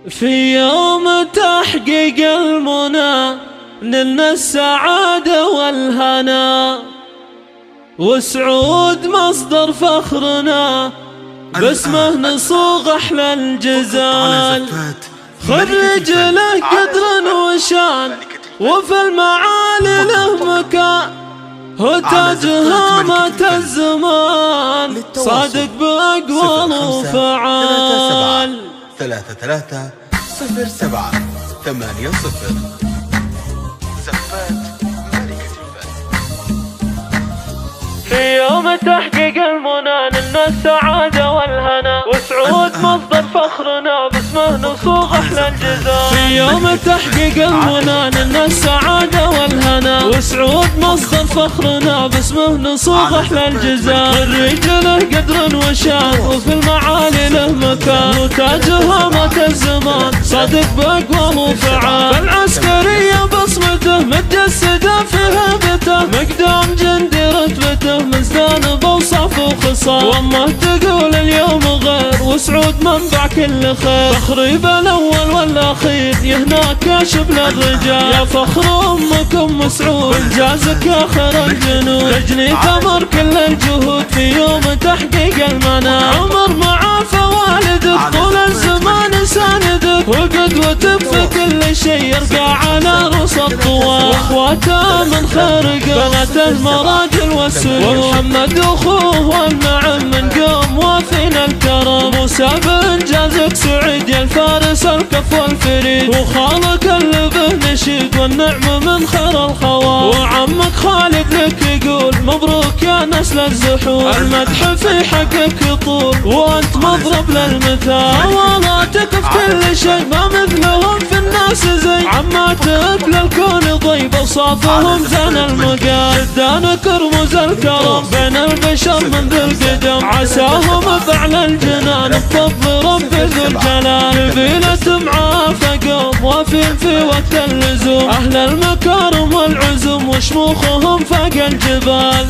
في يوم تحقيق المنى نلنا السعادة والهنا، وسعود مصدر فخرنا باسمه نصوغ أحلى الجزال. خرج له قدر وشان وفي المعالي له مكان، هو تاج هامة الزمان صادق بأقوال وفعال. 330780 زفات ملكة الفن. في يوم تحقيق المنى نلنا السعادة والهنا، وسعود مصدر فخرنا باسمه نصوغ أحلى الجزال. في يوم تحقيق المنى نلنا السعادة والهنا، وسعود مصدر فخرنا باسمه نصوغ أحلى الجزال. الرجل قدر وشان وفي المعالي له مكان، وتاج هامة الزمان صادق بأقوال وفعال. العسكرية بصمته متجسدة في هيبته، مقدام جندي رتبته مزدان بوصف وخصال. وامه تقول اليوم غير وسعود منبع كل خير، فخري بالاول والاخير يهناك يا شبل الرجال. يا فخر امك ام سعود انجازك اخر الجنود، تجني ثمر كل الجهود في يوم تحقيق المنى. عمر مع فوالدك طول الزمان ساندك، وقدوتك في كل شيء يرقى على رؤوس الطوال. واخواته من خارق بنات المراجل والسلوك، ومحمد اخوه والنعم من قوم وافينا الكرم. موسى بانجازك سعيد يا الفارس الكف والفريد، وخالك اللي به نشيد والنعم من خير الخوال. وعمك خالد لك يقول مبروك يا نسل الزحول، المدح في حقك يطول وانت مضرب للمثال. والاتك في كل شيء ما مثلهم في الناس زي، عماتك للكون ضيب اوصافهم زين المقال. جدانك رموز الكرم بين البشر من ذي القدم، عساهم بأعلى الجنان بفضل ربي ذو الجلال. قبيلة معافى قوم وافين في وقت اللزوم، أهل المكارم والعزوم وشموخهم فاق الجبال.